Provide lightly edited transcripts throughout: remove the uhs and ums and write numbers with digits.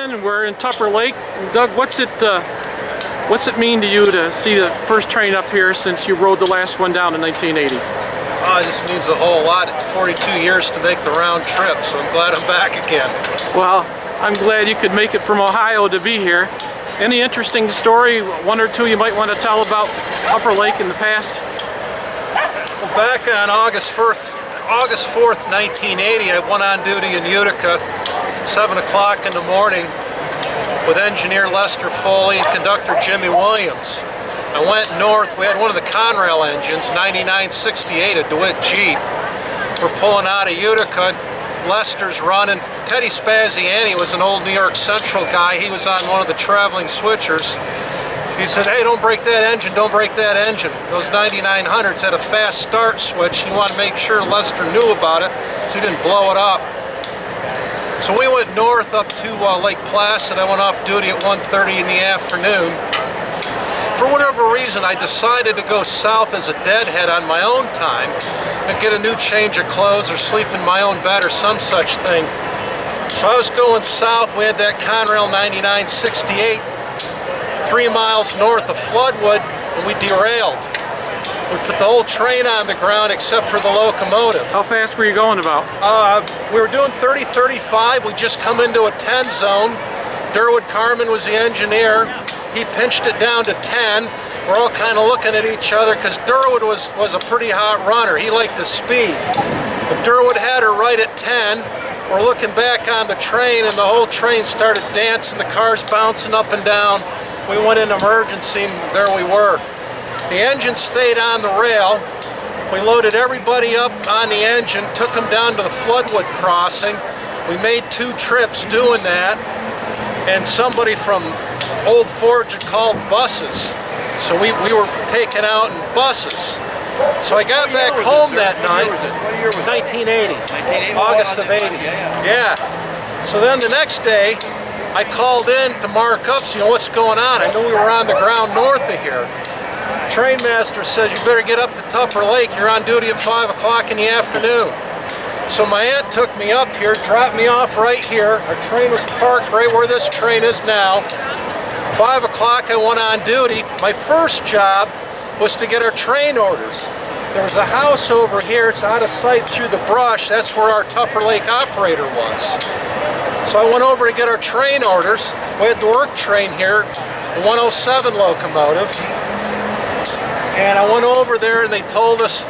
again. We're in Tupper Lake. Doug, what's it mean to you to see the first train up here since you rode the last one down in 1980? It just means a whole lot. It's 42 years to make the round trip, so I'm glad I'm back again. Well, I'm glad you could make it from Ohio to be here. Any interesting story, one or two you might want to tell about Tupper Lake in the past? Well, back on August 4th, 1980, I went on duty in Utica, 7 o'clock in the morning, with engineer Lester Foley and conductor Jimmy Williams. I went north. We had one of the Conrail engines, 9968, a DeWitt Jeep. We're pulling out of Utica. Lester's running. Teddy Spaziani was an old New York Central guy. He was on one of the traveling switchers. He said, "Hey, don't break that engine, don't break that engine." Those 9900s had a fast start switch. He wanted to make sure Lester knew about it so he didn't blow it up. So we went north up to Lake Placid. I went off duty at 1:30 in the afternoon. For whatever reason, I decided to go south as a deadhead on my own time and get a new change of clothes or sleep in my own bed or some such thing. So I was going south. We had that Conrail 9968 3 miles north of Floodwood, and we derailed. We put the whole train on the ground except for the locomotive. How fast were you going about? We were doing 30-35. We just come into a 10 zone. Durwood Carman was the engineer. He pinched it down to 10. We're all kind of looking at each other because Durwood was a pretty hot runner. He liked the speed. But Durwood had her right at 10. We're looking back on the train, and the whole train started dancing. The cars bouncing up and down. We went in emergency, and there we were. The engine stayed on the rail. We loaded everybody up on the engine, took them down to the Floodwood crossing. We made 2 trips doing that, and somebody from Old Forge had called buses. So we were taken out in buses. So I got back home that night. What year was it? 1980. 1980? August of 80. Yeah. So then the next day, I called in to mark up, so you know what's going on. I knew we were on the ground north of here. Trainmaster says, "You better get up to Tupper Lake. You're on duty at 5 o'clock in the afternoon." So my aunt took me up here, dropped me off right here. Our train was parked right where this train is now. 5 o'clock, I went on duty. My first job was to get our train orders. There was a house over here. It's out of sight through the brush. That's where our Tupper Lake operator was. So I went over to get our train orders. We had the work train here, the 107 locomotive. And I went over there and they told us,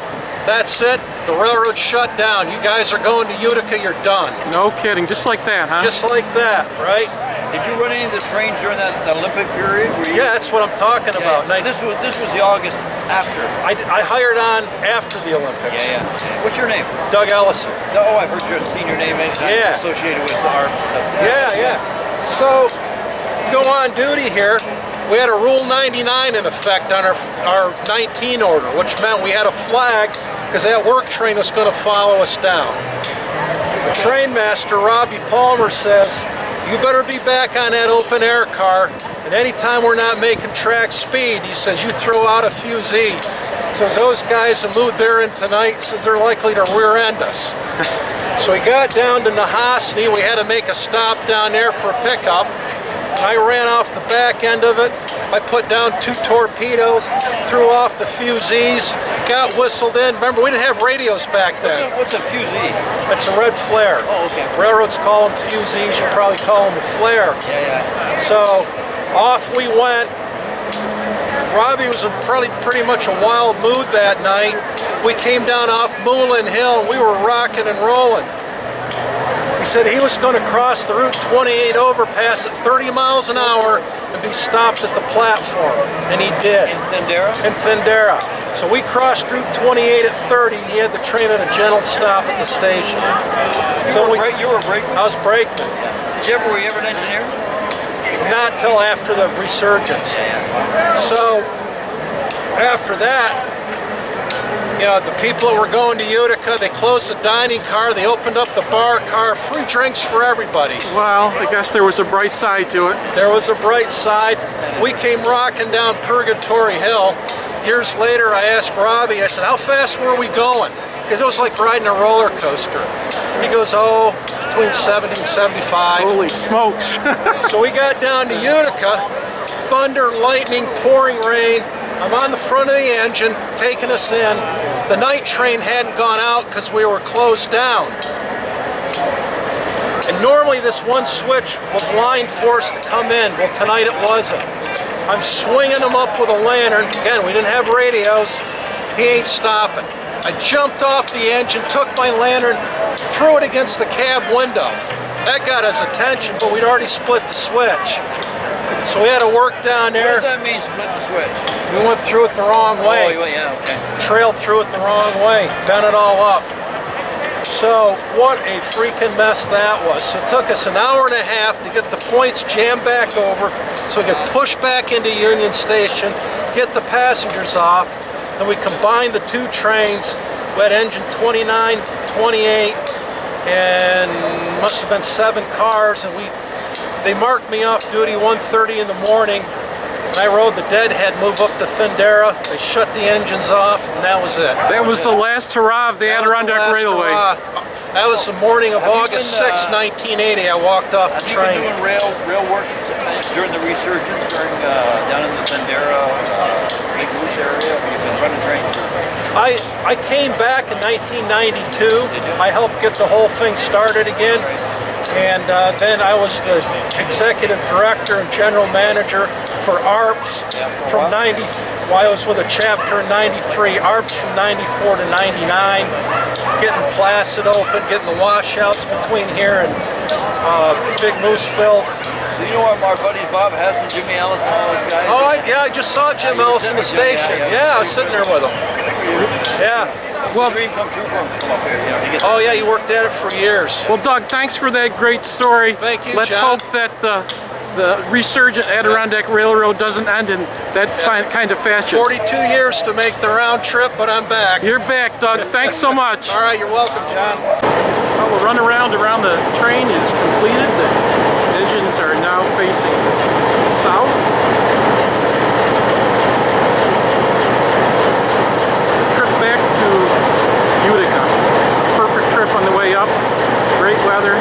"That's it, the railroad shut down. You guys are going to Utica, you're done." No kidding, just like that, huh? Just like that, right? Did you run any of the trains during that Olympic period? Yeah, that's what I'm talking about. Yeah. This was the August after. I hired on after the Olympics. Yeah. What's your name? Doug Ellison. Oh, I've heard you seen your name associated with our. Yeah. So, go on duty here. We had a Rule 99 in effect on our 19 order, which meant we had a flag because that work train was going to follow us down. The trainmaster, Robbie Palmer, says, "You better be back on that open air car, and anytime we're not making track speed," he says, "you throw out a fusee." Says, "Those guys, the mood they're in tonight," says, "they're likely to rear end us." So we got down to Nahasni. We had to make a stop down there for a pickup. I ran off the back end of it. I put down 2 torpedoes, threw off the fusees, got whistled in. Remember, we didn't have radios back then. What's a fusee? It's a red flare. Oh, okay. Railroads call them fusees. You probably call them a flare. Yeah. So off we went. Robbie was in pretty much a wild mood that night. We came down off Moulin Hill and we were rocking and rolling. He said he was going to cross the Route 28 overpass at 30 miles an hour and be stopped at the platform, and he did. In Findera? In Findera. So we crossed Route 28 at 30, and he had the train at a gentle stop at the station. You were a brakeman? I was brakeman. Were you ever an engineer? Not till after the resurgence. So after that, you know, the people that were going to Utica, they closed the dining car, they opened up the bar car, free drinks for everybody. Well, I guess there was a bright side to it. There was a bright side. We came rocking down Purgatory Hill. Years later, I asked Robbie, I said, "How fast were we going?" Because it was like riding a roller coaster. He goes, "Oh, between 70 and 75. Holy smokes. So we got down to Utica, thunder, lightning, pouring rain. I'm on the front of the engine, taking us in. The night train hadn't gone out because we were closed down. And normally this one switch was line for us to come in. Well, tonight it wasn't. I'm swinging them up with a lantern. Again, we didn't have radios. He ain't stopping. I jumped off the engine, took my lantern, threw it against the cab window. That got his attention, but we'd already split the switch. So we had to work down there. What does that mean, split the switch? We went through it the wrong way. Oh, yeah, okay. Trailed through it the wrong way, bent it all up. So what a freaking mess that was. So it took us an hour and a half to get the points jammed back over so we could push back into Union Station, get the passengers off. Then we combined the two trains. We had engine 29, 28, and must have been 7 cars. And they marked me off duty 1:30 in the morning. And I rode the deadhead, move up to Findera. They shut the engines off, and that was it. That was the last hurrah of the Adirondack Railway. That was the morning of August 6, 1980. I walked off the train. Have you been doing rail work during the resurgence, down in the Findera, Big Moose area? Have you been running trains? I came back in 1992. I helped get the whole thing started again. And then I was the executive director and general manager for ARPS from 90. Well, I was with a chapter in 93, ARPS from 94 to 99, getting Placid open, getting the washouts between here and Big Moosefield. So you know what our buddies Bob Hess and Jimmy Ellison and all those guys? Oh, yeah, I just saw Jim Ellison in the station. Yeah, I was sitting there with him. Yeah. Well, dream come true for him to come up here, to get Oh yeah, you worked at it for years. well, Doug, thanks for that great story. Thank you, Let's John. hope that the resurgent Adirondack Railroad doesn't end in that kind of fashion. 42 years to make the round trip, but I'm back. You're back, Doug. Thanks so much. All right, you're welcome, John. Well, the run around the train is completed. The engines are now facing south. Trip back to Utica. It's a perfect trip on the way up. Great weather.